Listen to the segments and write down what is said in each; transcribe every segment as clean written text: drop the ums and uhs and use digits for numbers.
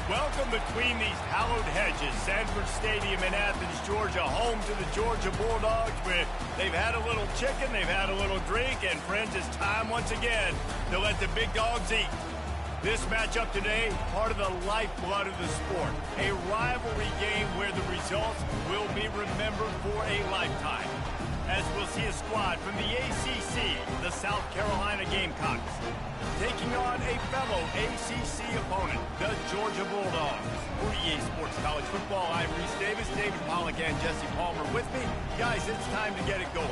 Welcome between these hallowed hedges. Sanford Stadium in Athens, Georgia, home to the Georgia Bulldogs. Where they've had a little chicken, they've had a little drink, and friends, it's time once again to let the big dogs eat. This matchup today, part of the lifeblood of the sport. A rivalry game where the results will be remembered for a lifetime. As we'll see a squad from the ACC, the South Carolina Gamecocks, taking on a fellow ACC opponent, the Georgia Bulldogs. For EA Sports College Football, I'm Reese Davis, David Pollack, and Jesse Palmer with me. Guys, it's time to get it going.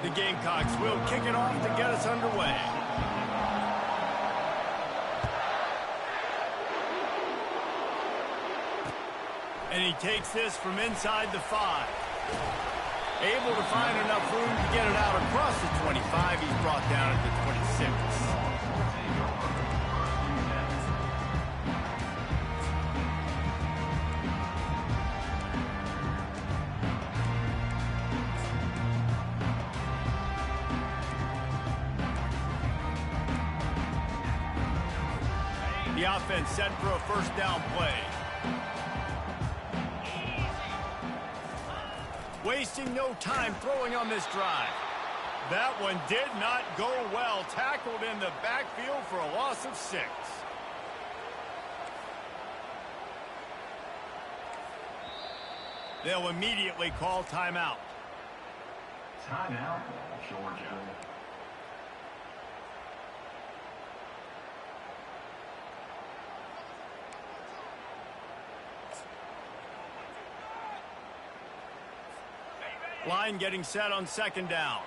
The Gamecocks will kick it off to get us underway. And he takes this from inside the 5. Able to find enough room to get it out across the 25. He's brought down at the 26. The offense set for a first down play. Wasting no time throwing on this drive. That one did not go well. Tackled in the backfield for a loss of 6. They'll immediately call timeout. Timeout, Georgia. Line getting set on second down.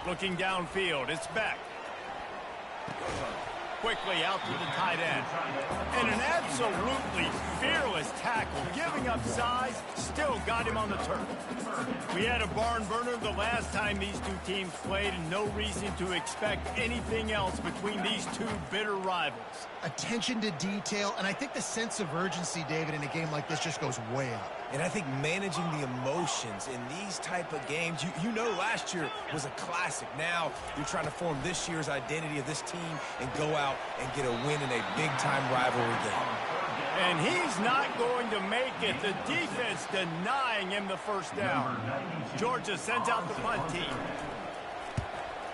Looking downfield, it's Beck. Quickly out to the tight end. And an absolutely fearless tackle, giving up size, still got him on the turf. We had a barn burner the last time these two teams played, and no reason to expect anything else between these two bitter rivals. Attention to detail, and I think the sense of urgency, David, in a game like this just goes way up. And I think managing the emotions in these type of games, you know last year was a classic. Now you're trying to form this year's identity of this team and go out and get a win in a big-time rivalry game. And he's not going to make it. The defense denying him the first down. Georgia sends out the punt team.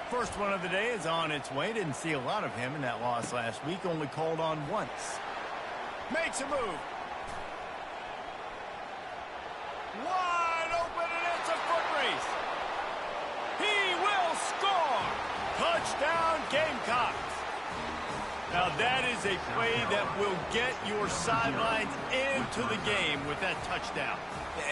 First one of the day is on its way. Didn't see a lot of him in that loss last week. Only called on once. Makes a move. Wide open, and it's a foot race. He will score. Touchdown, Gamecocks. Now that is a play that will get your sidelines into the game with that touchdown.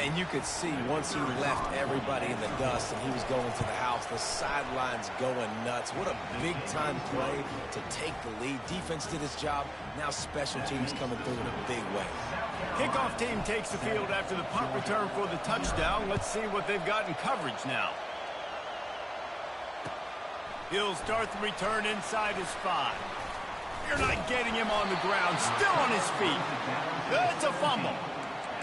And you could see once he left everybody in the dust and he was going to the house, the sidelines going nuts. What a big-time play to take the lead. Defense did its job. Now special teams coming through in a big way. Kickoff team takes the field after the punt return for the touchdown. Let's see what they've got in coverage now. He'll start the return inside his 5. You're not getting him on the ground. Still on his feet. It's a fumble.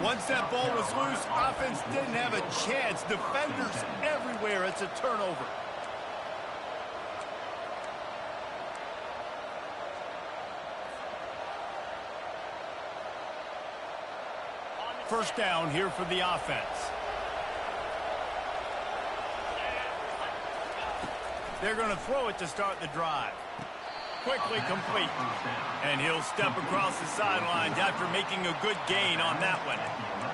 Once that ball was loose, offense didn't have a chance. Defenders everywhere. It's a turnover. First down here for the offense. They're going to throw it to start the drive. Quickly complete. And he'll step across the sidelines after making a good gain on that one.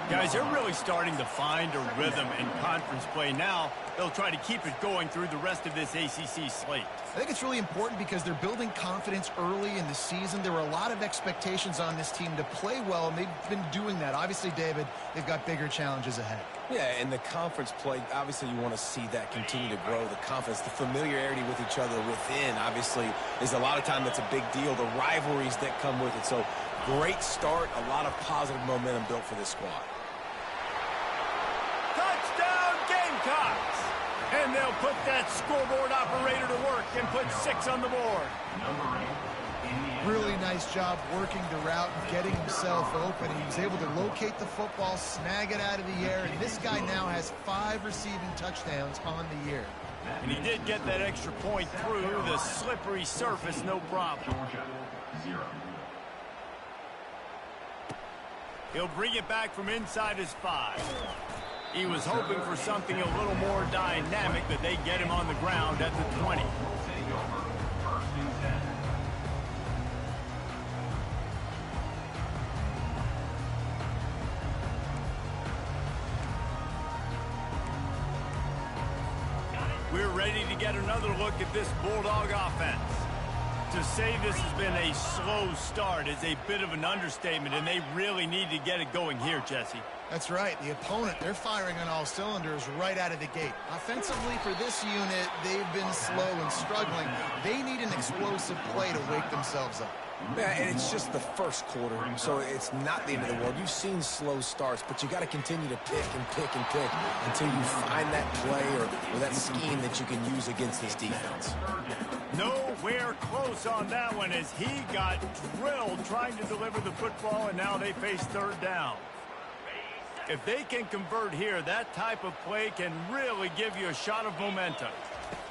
Guys, they're really starting to find a rhythm in conference play now. They'll try to keep it going through the rest of this ACC slate. I think it's really important because they're building confidence early in the season. There were a lot of expectations on this team to play well, and they've been doing that. Obviously, David, they've got bigger challenges ahead. Yeah, and the conference play, obviously you want to see that continue to grow. The confidence, the familiarity with each other within, obviously, is a lot of time that's a big deal. The rivalries that come with it. So, great start, a lot of positive momentum built for this squad. Touchdown, Gamecocks! And they'll put that scoreboard operator to work and put 6 on the board. Really nice job working the route and getting himself open. He was able to locate the football, snag it out of the air, and this guy now has 5 receiving touchdowns on the year. And he did get that extra point through the slippery surface, no problem. He'll bring it back from inside his 5. He was hoping for something a little more dynamic, but they get him on the ground at the 20. We're ready to get another look at this Bulldog offense. To say this has been a slow start is a bit of an understatement, and they really need to get it going here, Jesse. That's right. The opponent, they're firing on all cylinders right out of the gate. Offensively, for this unit, they've been slow and struggling. They need an explosive play to wake themselves up. Yeah, and it's just the first quarter, so it's not the end of the world. You've seen slow starts, but you got to continue to pick and pick and pick until you find that play or that scheme that you can use against this defense. Nowhere close on that one as he got drilled trying to deliver the football, and now they face third down. If they can convert here, that type of play can really give you a shot of momentum.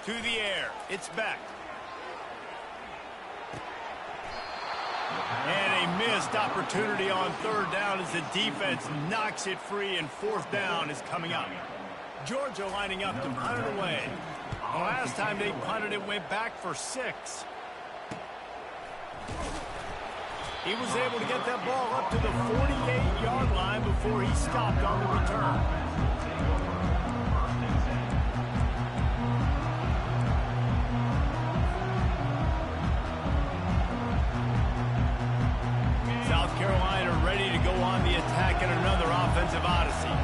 To the air, it's back. And a missed opportunity on third down as the defense knocks it free, and fourth down is coming up. Georgia lining up to punt it away. The last time they punted it went back for 6. He was able to get that ball up to the 48-yard line before he stopped on the return. South Carolina ready to go on the attack in another offensive odyssey.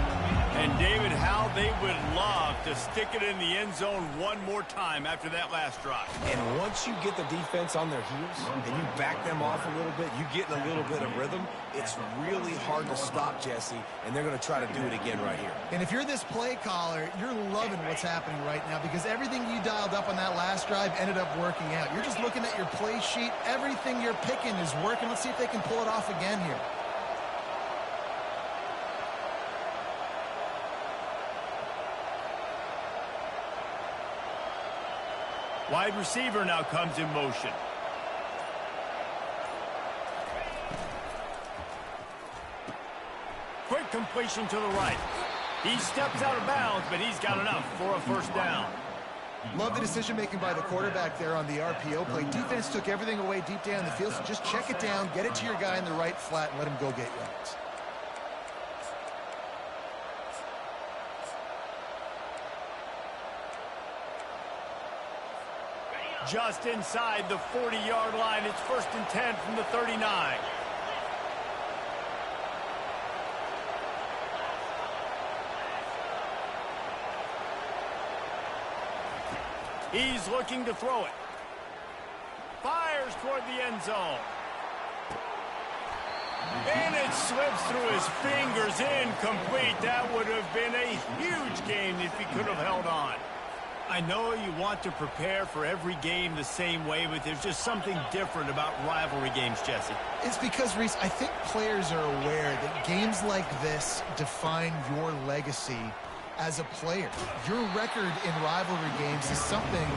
And David, how they would love to stick it in the end zone one more time after that last drive. And once you get the defense on their heels and you back them off a little bit, you get in a little bit of rhythm, it's really hard to stop, Jesse, and they're going to try to do it again right here. And if you're this play caller, you're loving what's happening right now because everything you dialed up on that last drive ended up working out. You're just looking at your play sheet. Everything you're picking is working. Let's see if they can pull it off again here. Wide receiver now comes in motion. Quick completion to the right. He steps out of bounds, but he's got enough for a first down. Love the decision-making by the quarterback there on the RPO play. Defense took everything away deep down the field, so just check it down, get it to your guy in the right flat, and let him go get yards. Just inside the 40-yard line. It's 1st and 10 from the 39. He's looking to throw it. Fires toward the end zone. And it slips through his fingers, incomplete. That would have been a huge gain if he could have held on. I know you want to prepare for every game the same way, but there's just something different about rivalry games, Jesse. It's because, Reese, I think players are aware that games like this define your legacy as a player. Your record in rivalry games is something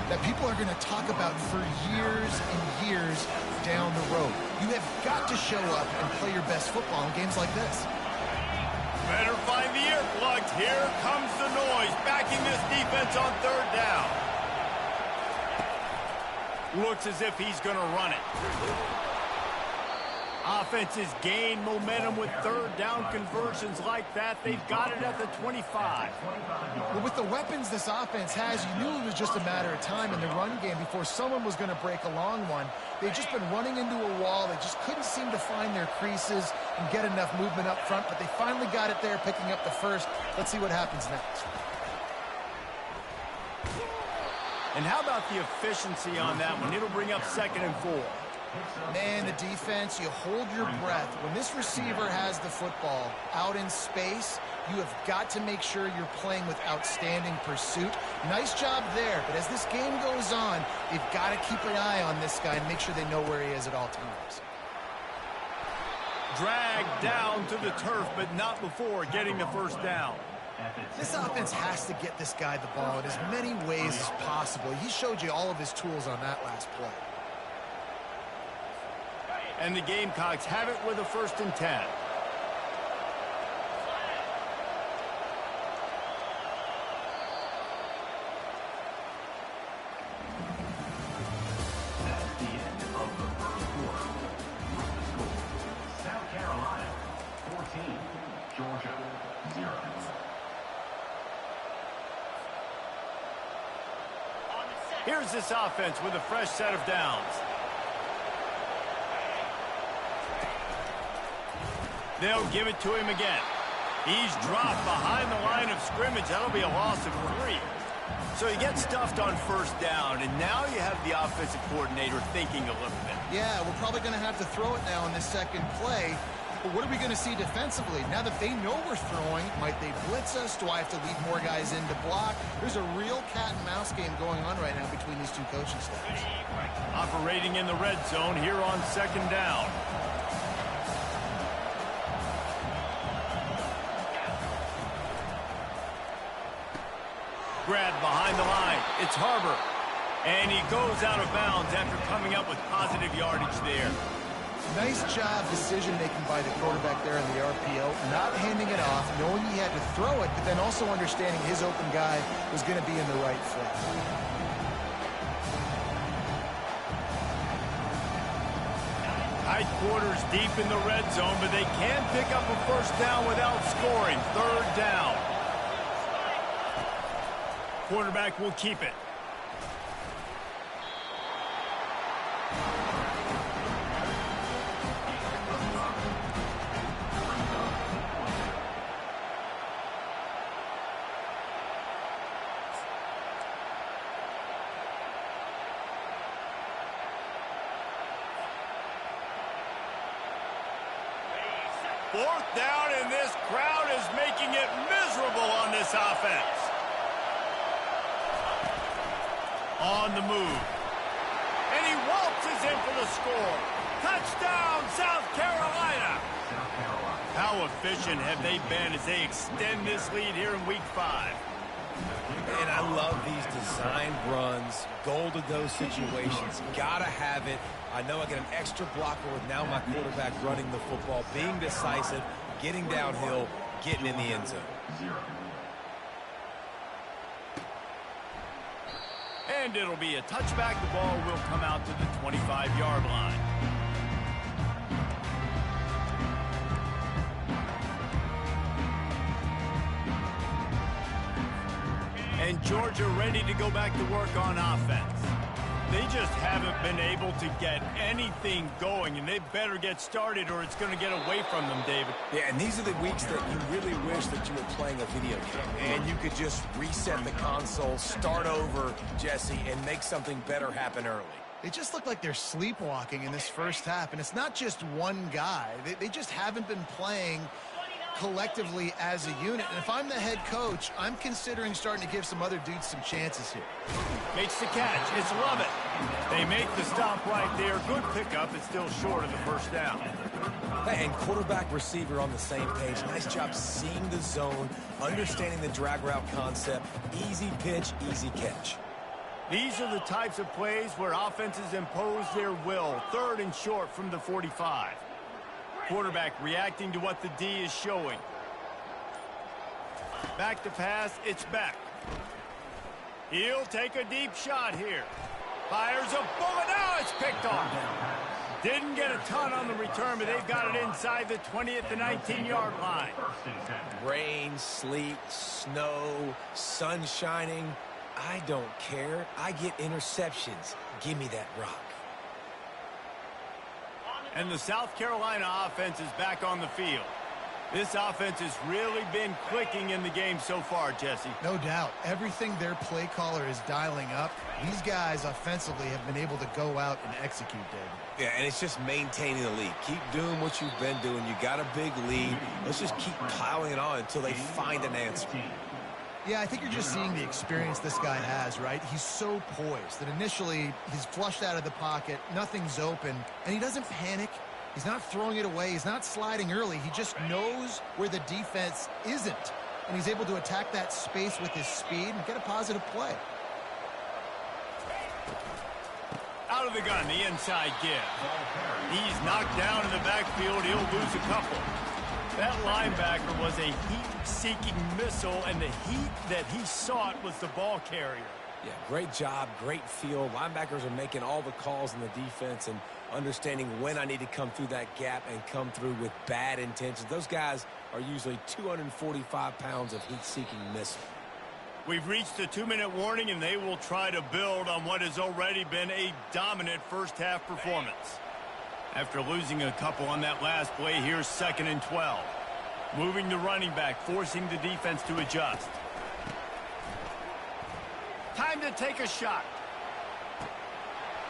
that people are going to talk about for years and years down the road. You have got to show up and play your best football in games like this. Better find the earplugs. Here comes the noise, backing this defense on 3rd down. Looks as if he's going to run it. Offenses gain momentum with 3rd down conversions like that. They've got it at the 25. Well, with the weapons this offense has, you knew it was just a matter of time in the run game before someone was going to break a long one. They've just been running into a wall. They just couldn't seem to find their creases and get enough movement up front, but they finally got it there, picking up the first. Let's see what happens next. And how about the efficiency on that one? It'll bring up 2nd and 4. Man, the defense, you hold your breath. When this receiver has the football out in space, you have got to make sure you're playing with outstanding pursuit. Nice job there, but as this game goes on, they've got to keep an eye on this guy and make sure they know where he is at all times. Dragged down to the turf, but not before getting the first down. This offense has to get this guy the ball in as many ways as possible. He showed you all of his tools on that last play. And the Gamecocks have it with a 1st and 10. That's the end of the first quarter. South Carolina, 14. Georgia, 0. Here's this offense with a fresh set of downs. They'll give it to him again. He's dropped behind the line of scrimmage. That'll be a loss of 3. So he gets stuffed on 1st down, and now you have the offensive coordinator thinking a little bit. Yeah, we're probably going to have to throw it now in this second play. But what are we going to see defensively? Now that they know we're throwing, might they blitz us? Do I have to leave more guys in to block? There's a real cat-and-mouse game going on right now between these two coaching staffs. Operating in the red zone here on 2nd down. Grabbed behind the line. It's Harbor. And he goes out of bounds after coming up with positive yardage there. Nice job decision-making by the quarterback there in the RPO. Not handing it off, knowing he had to throw it, but then also understanding his open guy was going to be in the right flat. Tight quarters deep in the red zone, but they can pick up a 1st down without scoring. 3rd down. Quarterback will keep it. Fourth down, and this crowd is making it miserable on this offense. On the move. And he waltzes in for the score. Touchdown, South Carolina. How efficient have they been as they extend this lead here in Week 5? And I love these design runs, goal to go situations. Gotta have it. I know I get an extra blocker with now my quarterback running the football, being decisive, getting downhill, getting in the end zone. And it'll be a touchback. The ball will come out to the 25-yard line. And Georgia ready to go back to work on offense. They just haven't been able to get anything going, and they better get started or it's going to get away from them, David. Yeah, and these are the weeks that you really wish that you were playing a video game and you could just reset the console, start over, Jesse, and make something better happen early. They just look like they're sleepwalking in this first half, and it's not just one guy. They just haven't been playing collectively as a unit. And if I'm the head coach, I'm considering starting to give some other dudes some chances here. Makes the catch. It's love it. They make the stop right there. Good pickup. It's still short of the first down. And quarterback receiver on the same page. Nice job seeing the zone, understanding the drag route concept. Easy pitch, easy catch. These are the types of plays where offenses impose their will. 3rd and short from the 45. Quarterback reacting to what the D is showing. Back to pass, it's back. He'll take a deep shot here. Fires a bullet, now it's picked off. Didn't get a ton on the return, but they've got it inside the 20 at the 19-yard line. Rain, sleet, snow, sun shining. I don't care. I get interceptions. Give me that rock. And the South Carolina offense is back on the field. This offense has really been clicking in the game so far, Jesse. No doubt. Everything their play caller is dialing up, these guys offensively have been able to go out and execute, David. Yeah, and it's just maintaining the lead. Keep doing what you've been doing. You got a big lead. Let's just keep piling it on until they find an answer. Yeah, I think you're just seeing the experience this guy has, right? He's so poised that initially he's flushed out of the pocket, nothing's open, and he doesn't panic. He's not throwing it away. He's not sliding early. He just knows where the defense isn't, and he's able to attack that space with his speed and get a positive play. Out of the gun, the inside give. He's knocked down in the backfield. He'll lose a couple. That linebacker was a heat-seeking missile, and the heat that he sought was the ball carrier. Yeah, great job, great feel. Linebackers are making all the calls in the defense and understanding when I need to come through that gap and come through with bad intentions. Those guys are usually 245 pounds of heat-seeking missile. We've reached the 2-minute warning, and they will try to build on what has already been a dominant first-half performance. After losing a couple on that last play, here's 2nd and 12. Moving the running back, forcing the defense to adjust. Time to take a shot.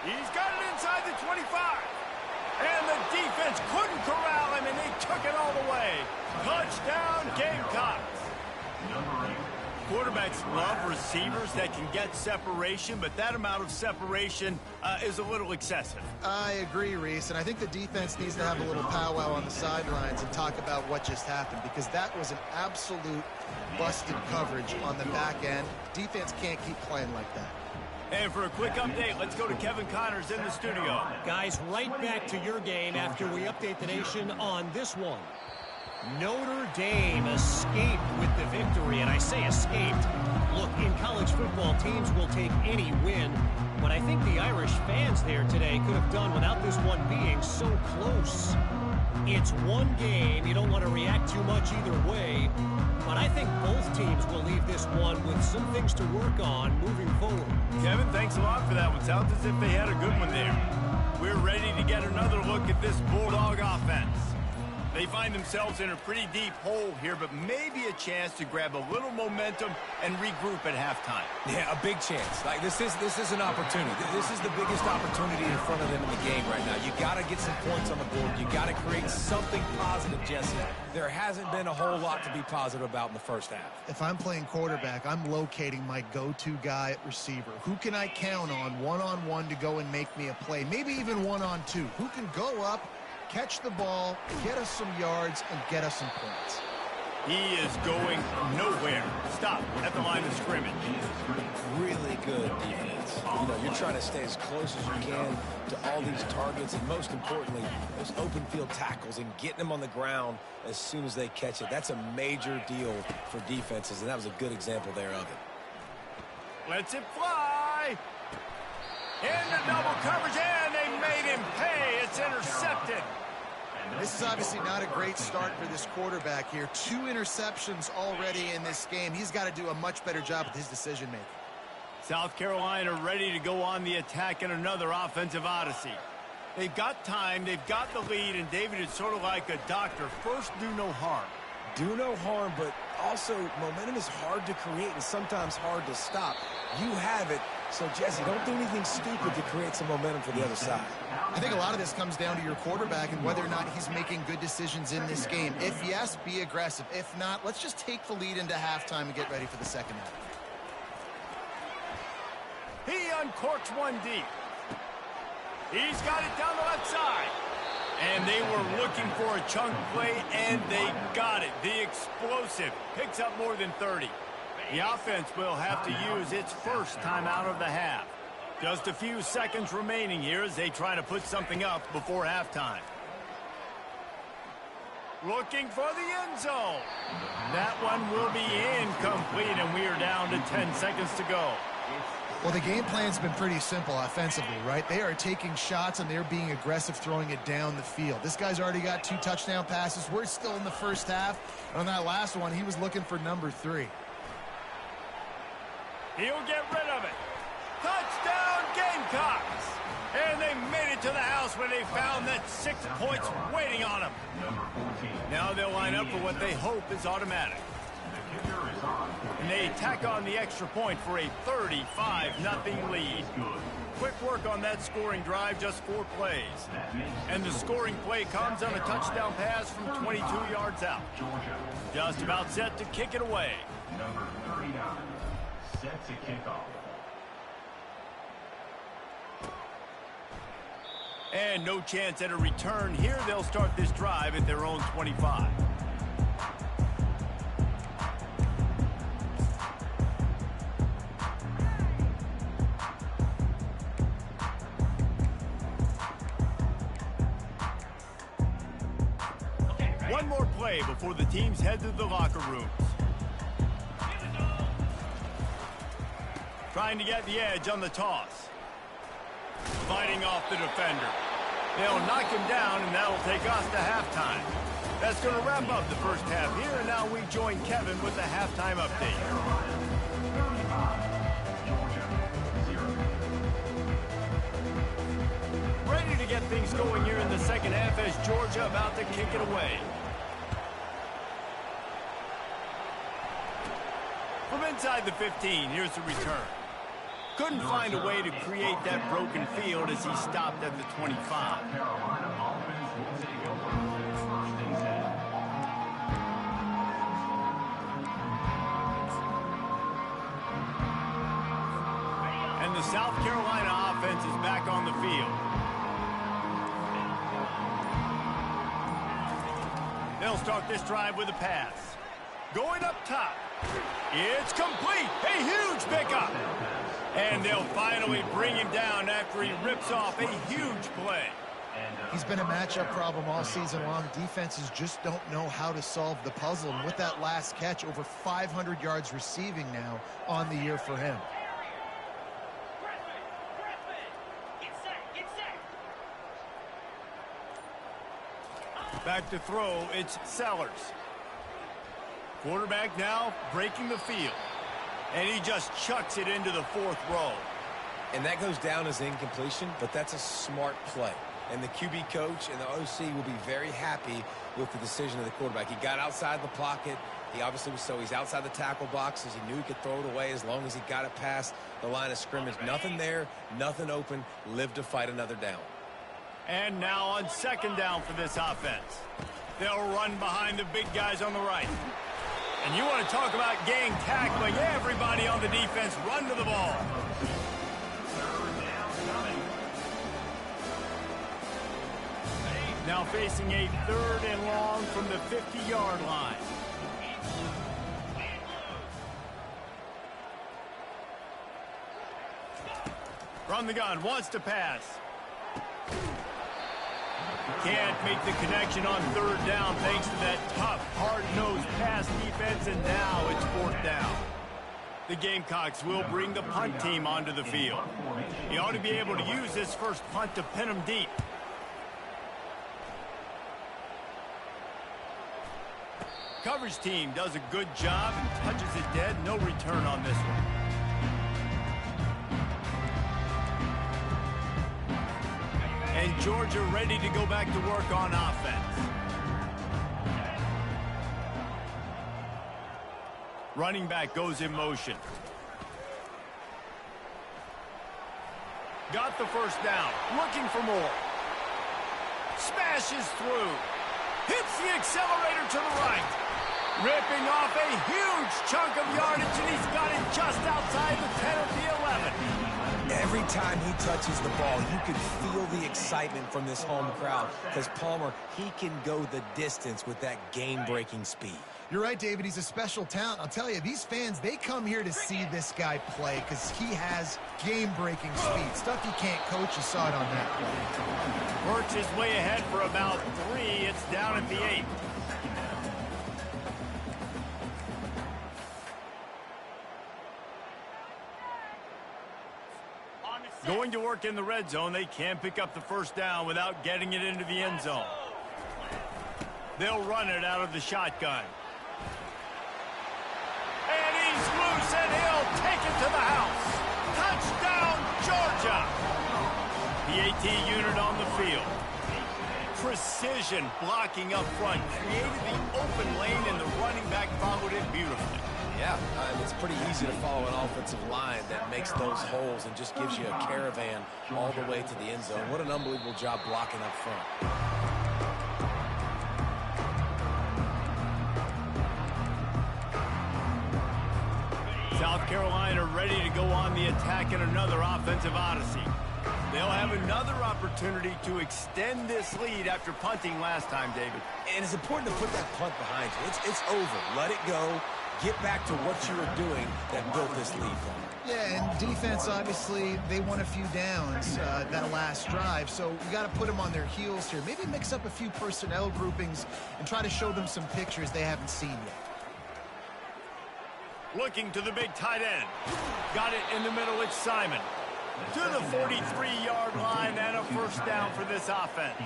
He's got it inside the 25. And the defense couldn't corral him, and they took it all the way. Touchdown, Gamecocks. Quarterbacks love receivers that can get separation, but that amount of separation is a little excessive. I agree, Reese, and I think the defense needs to have a little powwow on the sidelines and talk about what just happened, because that was an absolute busted coverage on the back end. Defense can't keep playing like that. And for a quick update, let's go to Kevin Connors in the studio. Guys, right back to your game after we update the nation on this one. Notre Dame escaped with the victory, and I say escaped. Look, in college football, teams will take any win, but I think the Irish fans there today could have done without this one being so close. It's one game. You don't want to react too much either way, but I think both teams will leave this one with some things to work on moving forward. Kevin, thanks a lot for that one. Sounds as if they had a good one there. We're ready to get another look at this Bulldog offense. They find themselves in a pretty deep hole here, but maybe a chance to grab a little momentum and regroup at halftime. Yeah, a big chance. Like this is an opportunity. This is the biggest opportunity in front of them in the game right now. You got to get some points on the board. You got to create something positive, Jesse. There hasn't been a whole lot to be positive about in the first half. If I'm playing quarterback, I'm locating my go-to guy at receiver. Who can I count on one-on-one to go and make me a play? Maybe even one-on-two. Who can go up, catch the ball, get us some yards, and get us some points? He is going nowhere. Stop at the line of scrimmage. Really good defense. You know, you're trying to stay as close as you can to all these targets, and most importantly, those open field tackles and getting them on the ground as soon as they catch it. That's a major deal for defenses, and that was a good example there of it. Lets it fly. Into double coverage, and they made him pay. It's intercepted. This is obviously not a great start for this quarterback here. 2 interceptions already in this game. He's got to do a much better job with his decision-making. South Carolina ready to go on the attack in another offensive odyssey. They've got time, they've got the lead, and David is sort of like a doctor. First, do no harm. Do no harm, but also momentum is hard to create and sometimes hard to stop. You have it, so Jesse, don't do anything stupid to create some momentum for the other side. I think a lot of this comes down to your quarterback and whether or not he's making good decisions in this game. If yes, be aggressive. If not, let's just take the lead into halftime and get ready for the second half. He uncorks one deep. He's got it down the left side. And they were looking for a chunk play, and they got it. The explosive picks up more than 30. The offense will have to use its first timeout of the half. Just a few seconds remaining here as they try to put something up before halftime. Looking for the end zone. That one will be incomplete, and we are down to 10 seconds to go. Well, the game plan's been pretty simple offensively, right? They are taking shots, and they're being aggressive, throwing it down the field. This guy's already got 2 touchdown passes. We're still in the first half. And on that last one, he was looking for number 3. He'll get rid of it. Touchdown, Gamecocks! And they made it to the house when they found that 6 points waiting on them. Now they'll line up for what they hope is automatic. And they tack on the extra point for a 35-0 lead. Quick work on that scoring drive, just 4 plays. And the scoring play comes on a touchdown pass from 22 yards out. Just about set to kick it away. Number 39, set to kick off. And no chance at a return here. They'll start this drive at their own 25. One more play before the teams head to the locker rooms. Trying to get the edge on the toss. Fighting off the defender. They'll knock him down, and that'll take us to halftime. That's going to wrap up the first half here, and now we join Kevin with the halftime update. Ready to get things going here in the second half as Georgia about to kick it away. From inside the 15, here's the return. Couldn't find a way to create that broken field as he stopped at the 25. And the South Carolina offense is back on the field. They'll start this drive with a pass. Going up top. It's complete. A huge pickup. And they'll finally bring him down after he rips off a huge play. He's been a matchup problem all season long. Defenses just don't know how to solve the puzzle. And with that last catch, over 500 yards receiving now on the year for him. Back to throw, it's Sellers. Quarterback now breaking the field. And he just chucks it into the 4th row. And that goes down as incompletion, but that's a smart play. And the QB coach and the OC will be very happy with the decision of the quarterback. He got outside the pocket. He obviously was he's outside the tackle boxes. He knew he could throw it away as long as he got it past the line of scrimmage. Nothing there, nothing open. Live to fight another down. And now on second down for this offense. They'll run behind the big guys on the right. And you want to talk about gang tackling. Everybody on the defense run to the ball. Now facing a 3rd and long from the 50-yard line. From the gun, wants to pass. Can't make the connection on third down thanks to that tough, hard-nosed pass defense, and now it's fourth down. The Gamecocks will bring the punt team onto the field. He ought to be able to use this first punt to pin them deep. Coverage team does a good job and touches it dead. No return on this one. And Georgia ready to go back to work on offense. Running back goes in motion. Got the first down. Looking for more. Smashes through. Hits the accelerator to the right. Ripping off a huge chunk of yardage, and he's got it just outside the 10 of the 11. Every time he touches the ball, you can feel the excitement from this home crowd because Palmer, he can go the distance with that game-breaking speed. You're right, David. He's a special talent. I'll tell you, these fans, they come here to see this guy play because he has game-breaking speed. Stuff you can't coach. You saw it on that play. Works his way ahead for about 3. It's down at the 8. Going to work in the red zone. They can't pick up the first down without getting it into the end zone. They'll run it out of the shotgun. And he's loose, and he'll take it to the house. Touchdown, Georgia! The AT unit on the field. Precision blocking up front. Created the open lane, and the running back followed it beautifully. Yeah, it's pretty easy to follow an offensive line that makes those holes and just gives you a caravan all the way to the end zone. What an unbelievable job blocking up front. South Carolina ready to go on the attack in another offensive odyssey. They'll have another opportunity to extend this lead after punting last time, David. And it's important to put that punt behind you. It's over. Let it go. Get back to what you were doing that built this lead for them. Yeah, and defense, obviously, they won a few downs that last drive, so we got to put them on their heels here. Maybe mix up a few personnel groupings and try to show them some pictures they haven't seen yet. Looking to the big tight end. Got it in the middle. It's Simon. To the 43-yard line and a first down for this offense.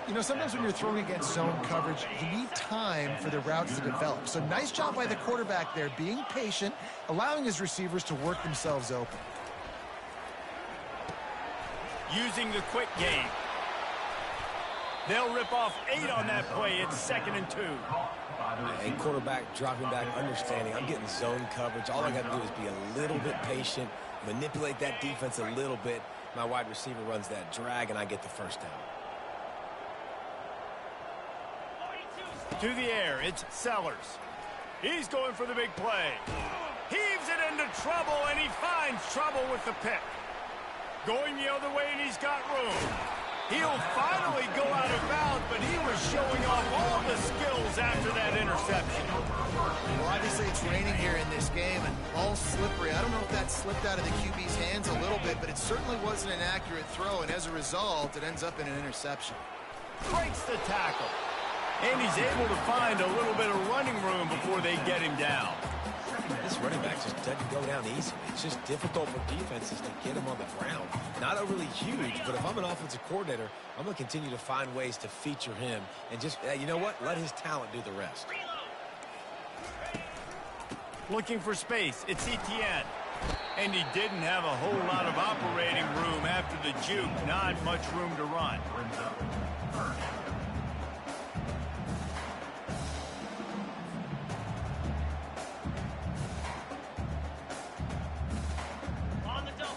You know, sometimes when you're throwing against zone coverage, you need time for the routes to develop. So nice job by the quarterback there, being patient, allowing his receivers to work themselves open. Using the quick game. They'll rip off 8 on that play. It's 2nd and 2. A quarterback dropping back, understanding I'm getting zone coverage. All I got to do is be a little bit patient, manipulate that defense a little bit. My wide receiver runs that drag, and I get the first down. To the air, it's Sellers. He's going for the big play. Heaves it into trouble, and he finds trouble with the pick. Going the other way, and he's got room. He'll finally go out of bounds, but he was showing off all the skills after that interception. Well, obviously it's raining here in this game, and all slippery. I don't know if that slipped out of the QB's hands a little bit, but it certainly wasn't an accurate throw, and as a result, it ends up in an interception. Breaks the tackle. And he's able to find a little bit of running room before they get him down. This running back just doesn't go down easily. It's just difficult for defenses to get him on the ground. Not overly huge, but if I'm an offensive coordinator, I'm going to continue to find ways to feature him and just, you know what, let his talent do the rest. Looking for space. It's Etienne. And he didn't have a whole lot of operating room after the juke. Not much room to run.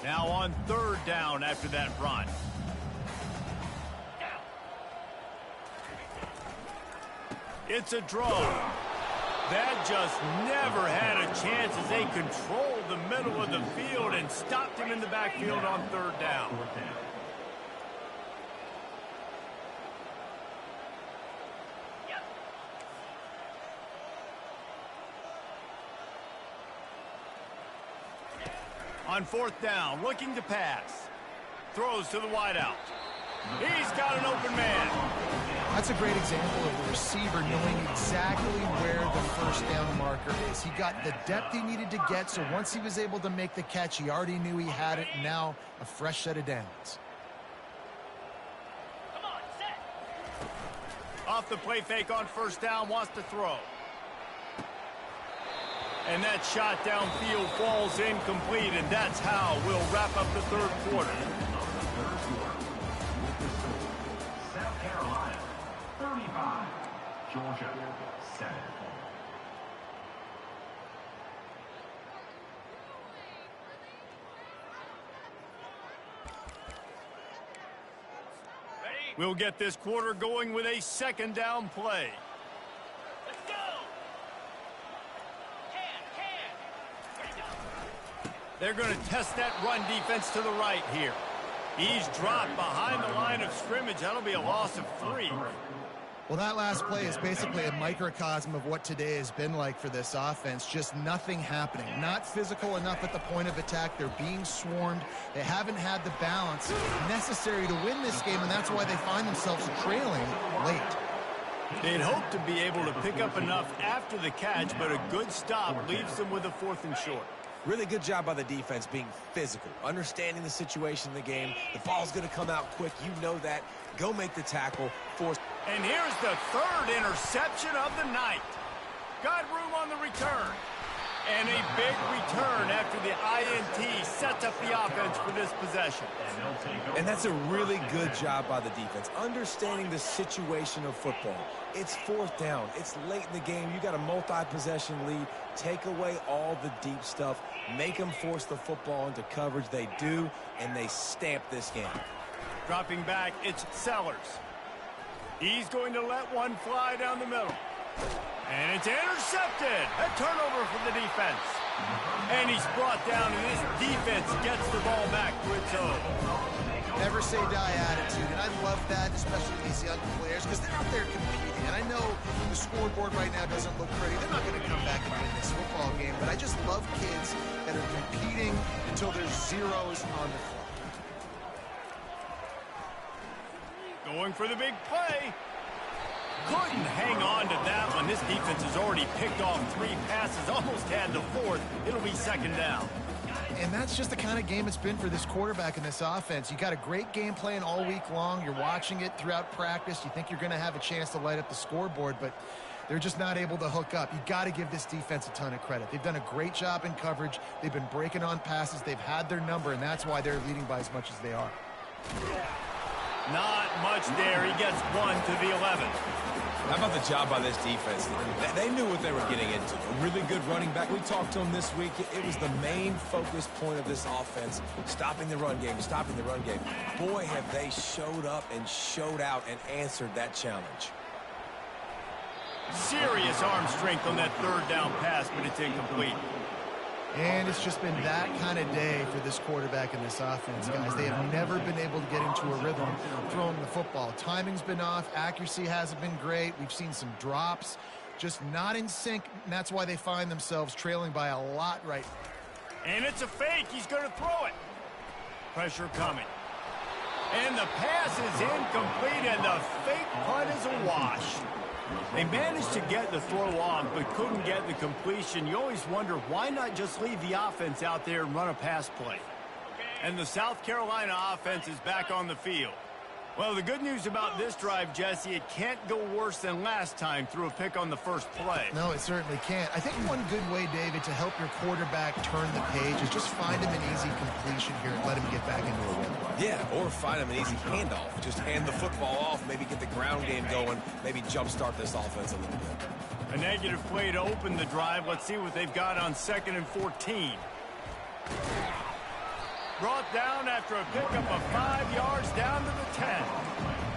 Now on 3rd down after that run. It's a draw. That just never had a chance as they controlled the middle of the field and stopped him in the backfield on 3rd down. On fourth down, looking to pass. Throws to the wideout. He's got an open man. That's a great example of the receiver knowing exactly where the first down marker is. He got the depth he needed to get, so once he was able to make the catch, he already knew he had it. Now a fresh set of downs. Off the play fake on first down, wants to throw. And that shot downfield falls incomplete, and that's how we'll wrap up the third quarter. South Carolina, 35. Georgia, 7. We'll get this quarter going with a second down play. Let's go! They're going to test that run defense to the right here. He's dropped behind the line of scrimmage. That'll be a loss of 3. Well, that last play is basically a microcosm of what today has been like for this offense. Just nothing happening. Not physical enough at the point of attack. They're being swarmed. They haven't had the balance necessary to win this game, and that's why they find themselves trailing late. They'd hope to be able to pick up enough after the catch, but a good stop leaves them with a 4th and short. Really good job by the defense being physical, understanding the situation in the game. The ball's going to come out quick. You know that. Go make the tackle. Force. And here's the 3rd interception of the night. Got room on the return. And a big return after the INT sets up the offense for this possession. And that's a really good job by the defense, understanding the situation of football. It's 4th down. It's late in the game. You got a multi-possession lead. Take away all the deep stuff. Make them force the football into coverage. They do, and they stamp this game. Dropping back, it's Sellers. He's going to let one fly down the middle. And it's intercepted. A turnover for the defense. And he's brought down, and this defense gets the ball back to its own. Never say die attitude, and I love that, especially these young players, because they're out there competing. And I know the scoreboard right now doesn't look pretty. They're not going to come back and win this football game, but I just love kids that are competing until there's zeros on the clock. Going for the big play. Couldn't hang on to that one. This defense has already picked off 3 passes, almost had the 4th. It'll be second down. And that's just the kind of game it's been for this quarterback in this offense. You got a great game plan all week long. You're watching it throughout practice. You think you're going to have a chance to light up the scoreboard, but they're just not able to hook up. You got to give this defense a ton of credit. They've done a great job in coverage. They've been breaking on passes. They've had their number, and that's why they're leading by as much as they are. Not much there. He gets 1 to the 11. How about the job by this defense? They knew what they were getting into. A really good running back. We talked to him this week. It was the main focus point of this offense, stopping the run game, stopping the run game. Boy, have they showed up and showed out and answered that challenge. Serious arm strength on that 3rd down pass, but it's incomplete. And it's just been that kind of day for this quarterback in this offense, guys. They have never been able to get into a rhythm throwing the football. Timing's been off. Accuracy hasn't been great. We've seen some drops, just not in sync, and that's why they find themselves trailing by a lot right now. And it's a fake. He's going to throw it. Pressure coming. And the pass is incomplete, and the fake punt is a wash. They managed to get the throw off, but couldn't get the completion. You always wonder, why not just leave the offense out there and run a pass play? And the South Carolina offense is back on the field. Well, the good news about this drive, Jesse, it can't go worse than last time through a pick on the first play. No, it certainly can't. I think one good way, David, to help your quarterback turn the page is just find him an easy completion here and let him get back into a rhythm. Yeah, or find him an easy handoff. Just hand the football off, maybe get the ground game going, maybe jumpstart this offense a little bit. A negative play to open the drive. Let's see what they've got on 2nd and 14. Brought down after a pickup of 5 yards down to the 10.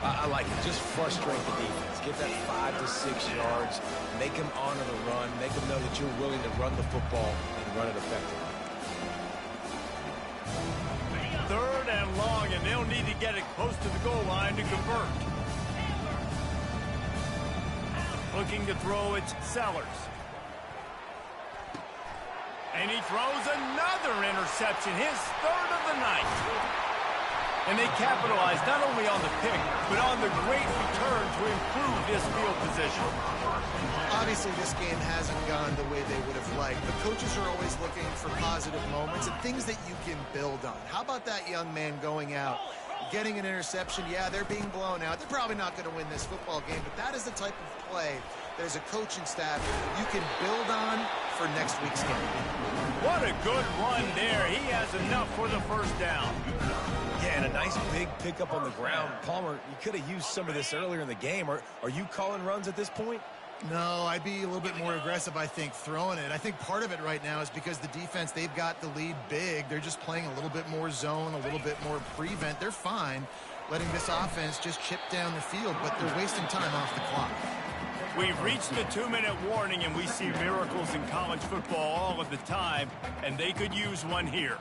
I like it. Just frustrate the defense. Get that 5 to 6 yards. Make them honor the run. Make them know that you're willing to run the football and run it effectively. 3rd and long, and they'll need to get it close to the goal line to convert. Looking to throw, it's Sellers. And he throws another interception, his third of the night. And they capitalized not only on the pick, but on the great return to improve this field position. Obviously, this game hasn't gone the way they would have liked, but coaches are always looking for positive moments and things that you can build on. How about that young man going out, getting an interception? Yeah, they're being blown out. They're probably not going to win this football game, but that is the type of play that as a coaching staff you can build on for next week's game. What a good run there. He has enough for the first down. Yeah, and a nice big pickup on the ground. Palmer, you could have used some of this earlier in the game. Are you calling runs at this point? No, I'd be a little bit more aggressive, I think, throwing it. I think part of it right now is because the defense, they've got the lead big. They're just playing a little bit more zone, a little bit more prevent. They're fine letting this offense just chip down the field, but they're wasting time off the clock. We've reached the 2-minute warning, and we see miracles in college football all of the time, and they could use one here.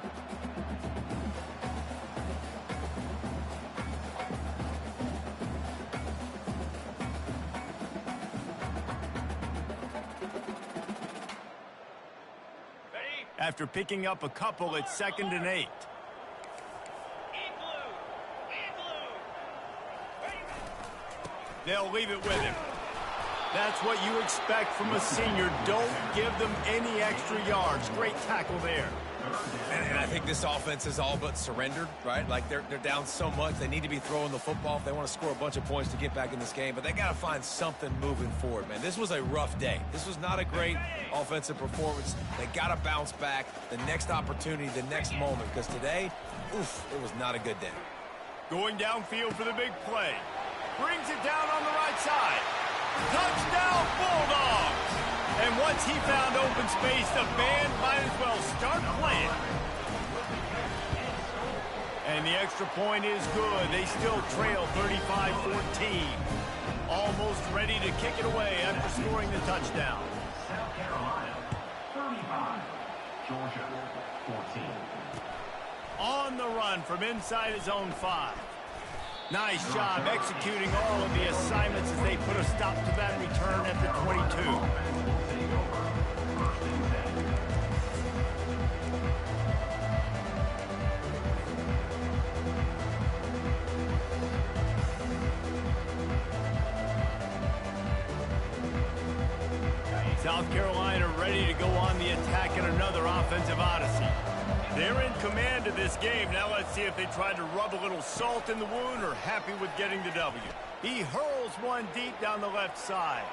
After picking up a couple, it's 2nd and 8. They'll leave it with him. That's what you expect from a senior. Don't give them any extra yards. Great tackle there. And I think this offense is all but surrendered, right? Like they're down so much, they need to be throwing the football if they want to score a bunch of points to get back in this game. But they got to find something moving forward, man. This was a rough day. This was not a great offensive performance. They got to bounce back the next opportunity, the next moment, because today, oof, it was not a good day. Going downfield for the big play. Brings it down on the right side. Touchdown, Bulldogs! And once he found open space, the band might as well start playing. And the extra point is good. They still trail 35-14. Almost ready to kick it away after scoring the touchdown. South Carolina, 35. Georgia, 14. On the run from inside his own 5. Nice job executing all of the assignments as they put a stop to that return at the 22. South Carolina ready to go on the attack in another offensive odyssey. They're in command of this game. Now let's see if they try to rub a little salt in the wound or happy with getting the W. He hurls one deep down the left side.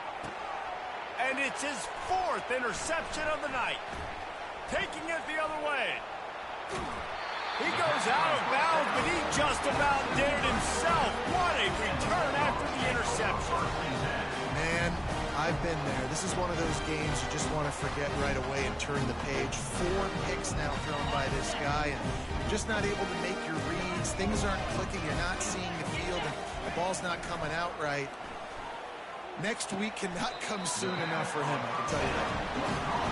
And it's his 4th interception of the night. Taking it the other way. He goes out of bounds, but he just about did it himself. What a return after the interception. Man, I've been there. This is one of those games you just want to forget right away and turn the page. 4 picks now thrown by this guy, and you're just not able to make your reads. Things aren't clicking. You're not seeing the field, and the ball's not coming out right. Next week cannot come soon enough for him, I can tell you that.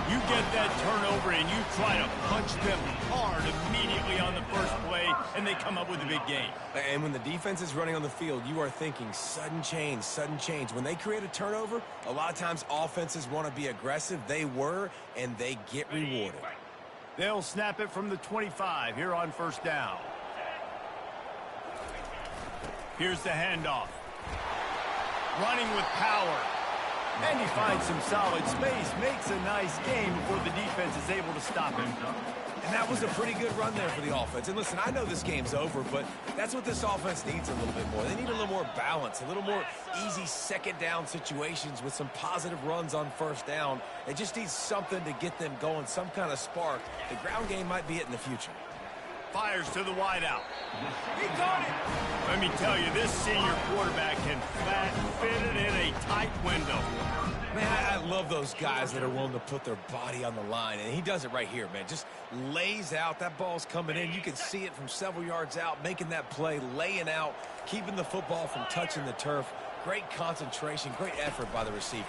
You get that turnover and you try to punch them hard immediately on the first play, and they come up with a big game. And when the defense is running on the field, you are thinking sudden change, sudden change. When they create a turnover, a lot of times offenses want to be aggressive. They were, and they get rewarded. They'll snap it from the 25 here on first down. Here's the handoff. Running with power. And he finds some solid space, makes a nice game before the defense is able to stop him. And that was a pretty good run there for the offense. And listen, I know this game's over, but that's what this offense needs a little bit more. They need a little more balance, a little more easy second down situations with some positive runs on first down. They just need something to get them going, some kind of spark. The ground game might be it in the future. Fires to the wideout. He got it. Let me tell you, this senior quarterback can flat fit it in a tight window. Man, I love those guys that are willing to put their body on the line, and he does it right here, man. Just lays out. That ball's coming in. You can see it from several yards out, making that play, laying out, keeping the football from touching the turf. Great concentration, great effort by the receiver.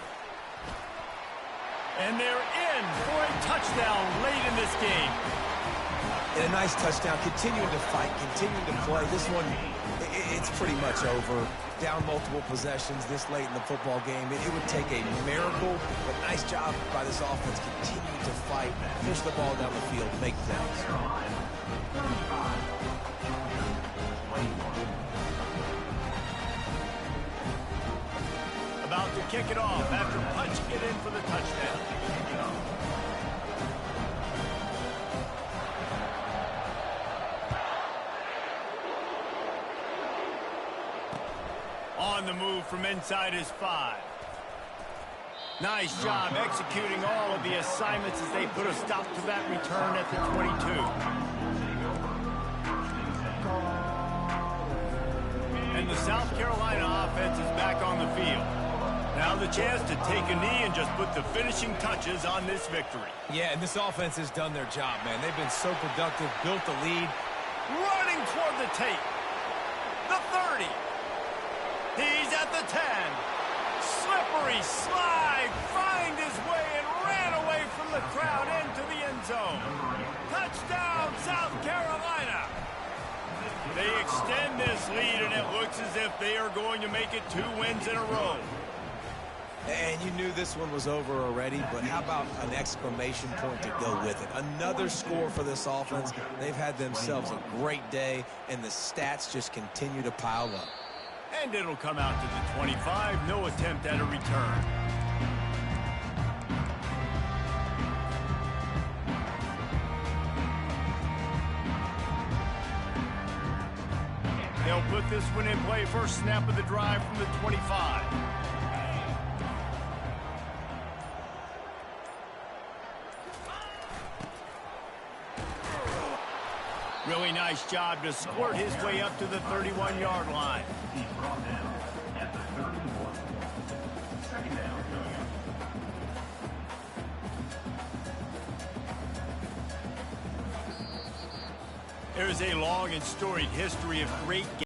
And they're in for a touchdown late in this game. And a nice touchdown, continuing to fight, continuing to play. This one, it's pretty much over. Down multiple possessions this late in the football game. It would take a miracle, but nice job by this offense. Continue to fight, push the ball down the field, make plays. About to kick it off after punching it in for the touchdown. On the move from inside his 5. Nice job executing all of the assignments as they put a stop to that return at the 22. And the South Carolina offense is back on the field. Now the chance to take a knee and just put the finishing touches on this victory. Yeah, and this offense has done their job, man. They've been so productive, built the lead. Running toward the tape. The 30. He's at the 10. Slippery slide. Find his way and ran away from the crowd into the end zone. Touchdown, South Carolina. They extend this lead, and it looks as if they are going to make it 2 wins in a row. And you knew this one was over already, but how about an exclamation point to go with it? Another score for this offense. They've had themselves a great day, and the stats just continue to pile up. And it'll come out to the 25. No attempt at a return. They'll put this one in play. First snap of the drive from the 25. Really nice job to squirt his way up to the 31-yard line. He's brought down at the 31. Second down. There is a long and storied history of great games.